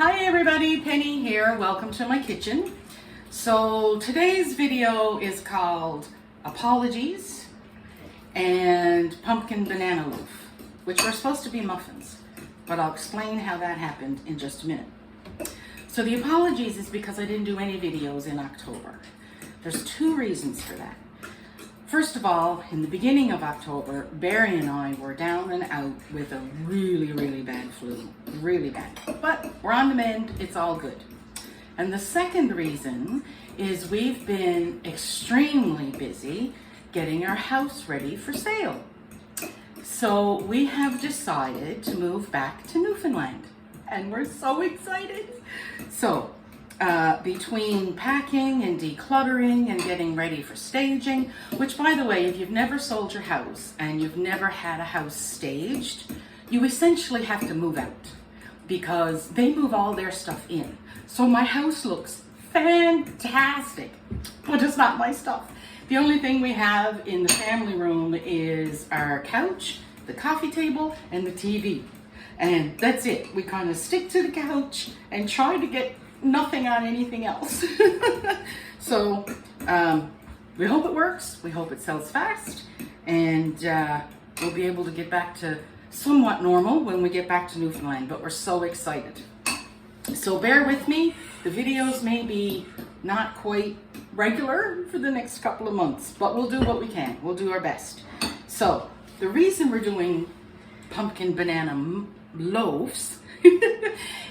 Hi everybody, Penny here. Welcome to my kitchen. So today's video is called Apologies and Pumpkin Banana Loaf, which were supposed to be muffins, but I'll explain how that happened in just a minute. So the apologies is because I didn't do any videos in October. There's two reasons for that. First of all, in the beginning of October, Barry and I were down and out with a really bad flu. Really bad. But we're on the mend, it's all good. And the second reason is we've been extremely busy getting our house ready for sale. So we have decided to move back to Newfoundland. And we're so excited. So, between packing and decluttering and getting ready for staging, which by the way, if you've never sold your house and you've never had a house staged, you essentially have to move out because they move all their stuff in. So my house looks fantastic, but it's not my stuff. The only thing we have in the family room is our couch, the coffee table, and the TV. And that's it. We kind of stick to the couch and try to get nothing on anything else. So we hope it works. We hope it sells fast, and we'll be able to get back to somewhat normal when we get back to Newfoundland, but we're so excited. So bear with me. The videos may be not quite regular for the next couple of months, but we'll do what we can. We'll do our best. So the reason we're doing pumpkin banana loaves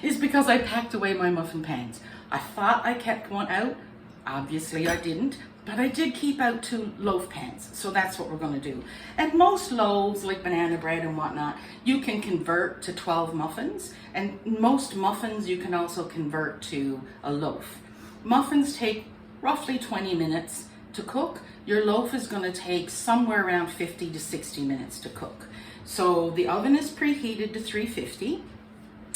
is because I packed away my muffin pans. I thought I kept one out. Obviously I didn't, but I did keep out 2 loaf pans. So that's what we're going to do. And most loaves, like banana bread and whatnot, you can convert to 12 muffins. And most muffins you can also convert to a loaf. Muffins take roughly 20 minutes to cook. Your loaf is going to take somewhere around 50 to 60 minutes to cook. So the oven is preheated to 350.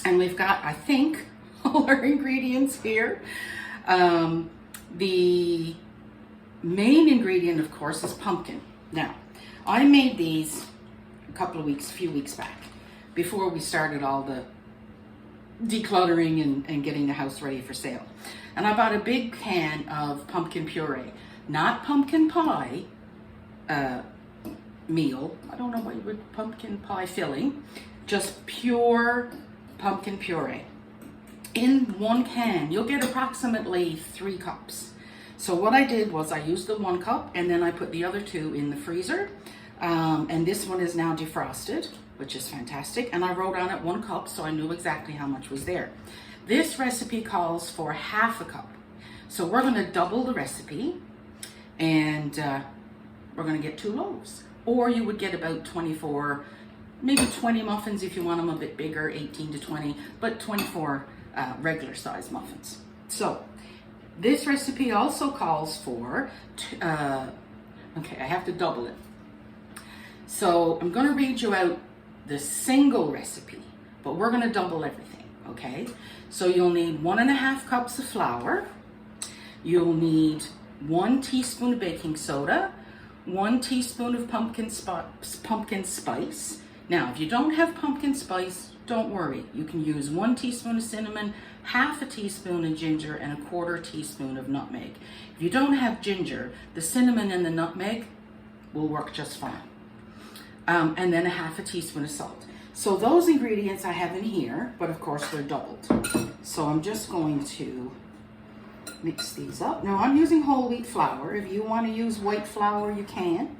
And we've got, I think, all our ingredients here. The main ingredient, of course, is pumpkin. Now, I made these a few weeks back, before we started all the decluttering and getting the house ready for sale. And I bought a big can of pumpkin puree, not pumpkin pie meal. I don't know what you would, pumpkin pie filling, just pure pumpkin puree. In 1 can, you'll get approximately 3 cups. So what I did was I used the 1 cup and then I put the other 2 in the freezer. And this one is now defrosted, which is fantastic. And I wrote on it 1 cup, so I knew exactly how much was there. This recipe calls for ½ a cup. So we're gonna double the recipe, and we're gonna get 2 loaves. Or you would get about 24, maybe 20 muffins if you want them a bit bigger, 18 to 20, but 24 regular size muffins. So this recipe also calls for, okay, I have to double it. So I'm going to read you out the single recipe, but we're going to double everything, okay? So you'll need 1½ cups of flour. You'll need 1 teaspoon of baking soda, 1 teaspoon of pumpkin spice. Now, if you don't have pumpkin spice, don't worry. You can use 1 teaspoon of cinnamon, ½ a teaspoon of ginger, and 1/4 teaspoon of nutmeg. If you don't have ginger, the cinnamon and the nutmeg will work just fine. And then ½ a teaspoon of salt. So those ingredients I have in here, but of course they're doubled. So I'm just going to mix these up. Now I'm using whole wheat flour. If you want to use white flour, you can.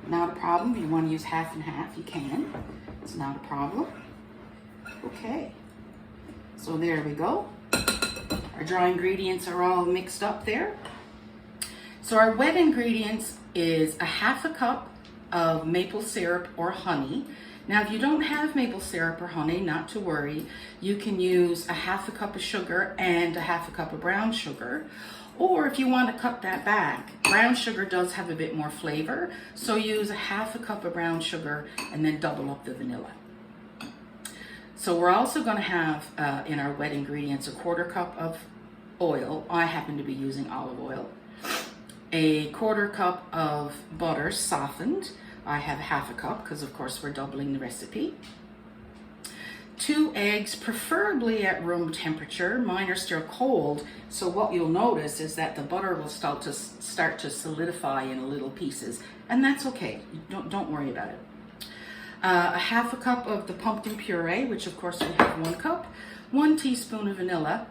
Not a problem. If you want to use half and half, you can. It's not a problem. Okay. So there we go. Our dry ingredients are all mixed up there. So our wet ingredients is ½ a cup of maple syrup or honey. Now, if you don't have maple syrup or honey, not to worry. You can use ½ a cup of sugar and ½ a cup of brown sugar. Or if you want to cut that back, brown sugar does have a bit more flavor. So use ½ a cup of brown sugar and then double up the vanilla. So we're also going to have in our wet ingredients 1/4 cup of oil. I happen to be using olive oil. 1/4 cup of butter softened. I have ½ a cup because of course we're doubling the recipe. 2 eggs, preferably at room temperature. Mine are still cold, so what you'll notice is that the butter will start to solidify in little pieces, and that's okay. Don't worry about it. A half a cup of the pumpkin puree, which of course we have 1 cup, 1 teaspoon of vanilla,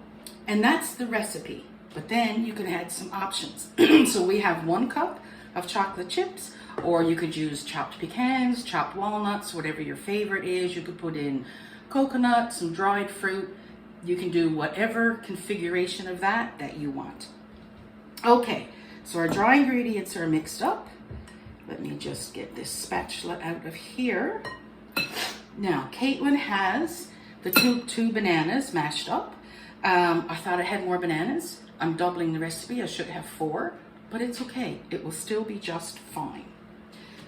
and that's the recipe. But then you can add some options. So we have 1 cup of chocolate chips, or you could use chopped pecans, chopped walnuts, whatever your favorite is. You could put in coconut, some dried fruit. You can do whatever configuration of that you want. Okay, so our dry ingredients are mixed up. Let me just get this spatula out of here. Now, Caitlin has the two bananas mashed up. I thought I had more bananas. I'm doubling the recipe. I should have 4, but it's okay. It will still be just fine.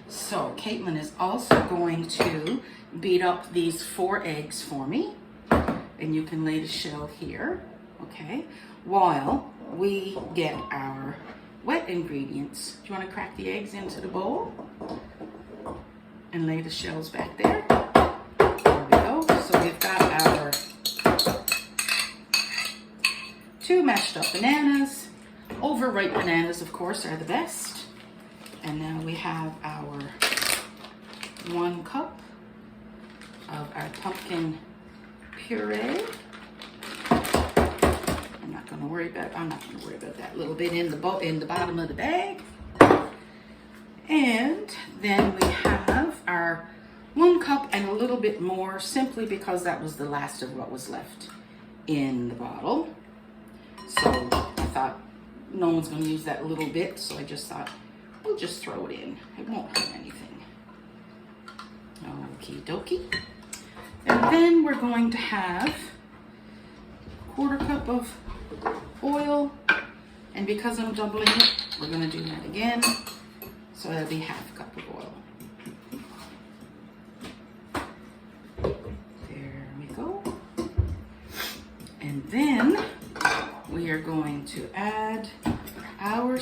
So Caitlin is also going to beat up these 4 eggs for me. And you can lay the shell here, okay? While we get our wet ingredients. Do you want to crack the eggs into the bowl? And lay the shells back there. There we go. So we've got our 2 mashed up bananas. Overripe bananas, of course, are the best. And now we have our 1 cup of our pumpkin puree. I'm not going to worry about that little bit in the bottom of the bag. And then we have our 1 cup and a little bit more, simply because that was the last of what was left in the bottle. So I thought no one's going to use that little bit, so I just thought we'll just throw it in. It won't hurt anything. Okie dokie. And then we're going to have 1/4 cup of oil, and because I'm doubling it, we're going to do that again. So that'll be 1/2 cup of oil. There we go. And then we are going to add our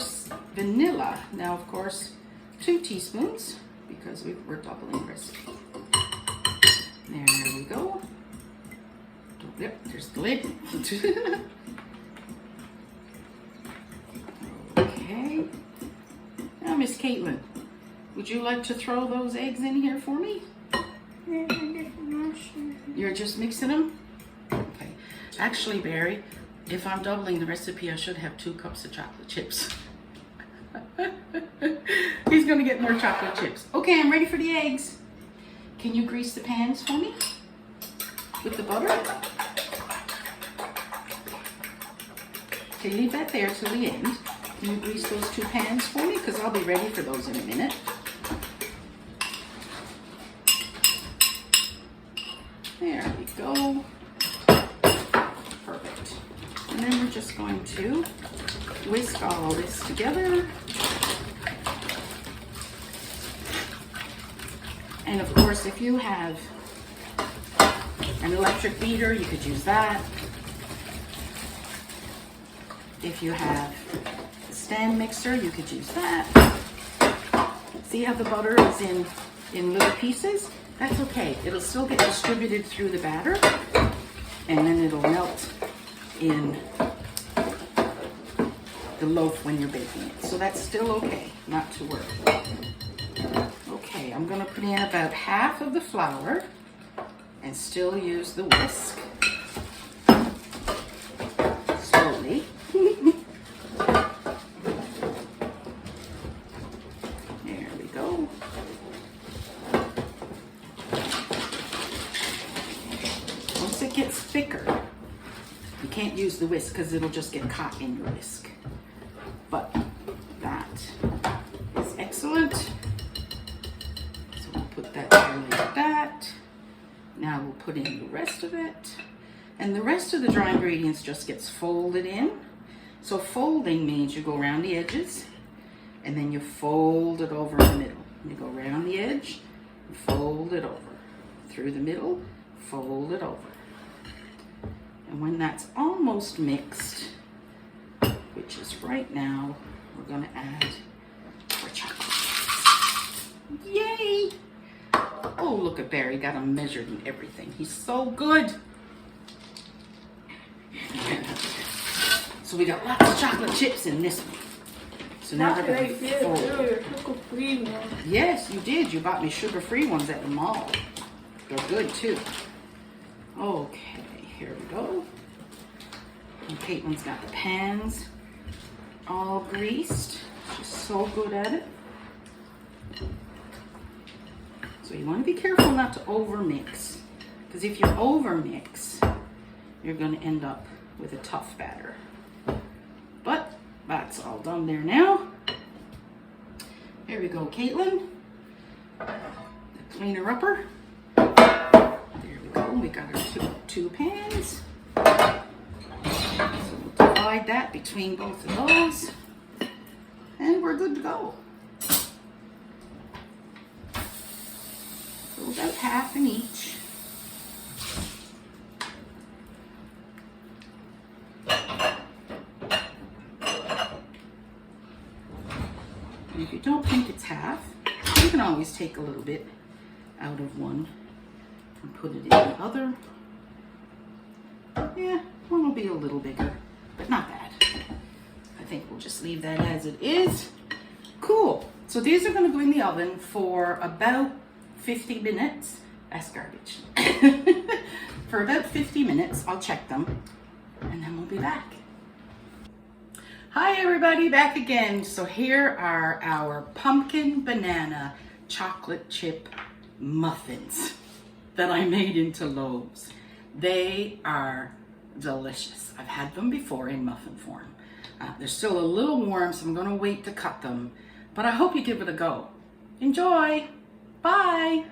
vanilla. Now, of course, 2 teaspoons, because we're doubling the recipe. There we go. Yep, there's the lid. Okay. Now, Miss Caitlin, would you like to throw those eggs in here for me? You're just mixing them? Okay. Actually, Barry, if I'm doubling the recipe, I should have 2 cups of chocolate chips. He's gonna get more chocolate chips. Okay, I'm ready for the eggs. Can you grease the pans for me with the butter? Okay, leave that there till the end. Can you grease those 2 pans for me? Because I'll be ready for those in a minute. There we go. Perfect. And then we're just going to whisk all this together. And of course, if you have an electric beater, you could use that. If you have a stand mixer, you could use that. See how the butter is in little pieces? That's okay. It'll still get distributed through the batter, and then it'll melt in the loaf when you're baking it. So that's still okay, not to worry. Okay, I'm gonna put in about 1/2 of the flour and still use the whisk. Slowly. There we go. Once it gets thicker, you can't use the whisk because it'll just get caught in your whisk. But that is excellent. So we'll put that there like that. Now we'll put in the rest of it. And the rest of the dry ingredients just gets folded in. So folding means you go around the edges and then you fold it over in the middle. You go around the edge, and fold it over. Through the middle, fold it over. And when that's almost mixed, which is right now, we're going to add our chocolate. Yay! Oh, look at Barry, got them measured and everything. He's so good. So we got lots of chocolate chips in this one. So now we're going to fold. Yes, you did. You bought me sugar-free ones at the mall. They're good too. Okay, here we go. And Caitlin's got the pans all greased. She's so good at it. So you want to be careful not to overmix, because if you overmix, you're going to end up with a tough batter. But that's all done there now. Here we go, Caitlin. The cleaner upper. There we go. We got our two pans. So we'll divide that between both of those, and we're good to go. So about half in each. And if you don't think it's half, you can always take a little bit out of one and put it in the other. Yeah, one will be a little bigger, but not bad. I think we'll just leave that as it is. Cool. So these are going to go in the oven for about 50 minutes. That's garbage. For about 50 minutes, I'll check them, and then we'll be back. Hi everybody, back again. So here are our pumpkin banana chocolate chip muffins that I made into loaves. They are delicious. I've had them before in muffin form. They're still a little warm, so I'm going to wait to cut them. But I hope you give it a go. Enjoy. Bye.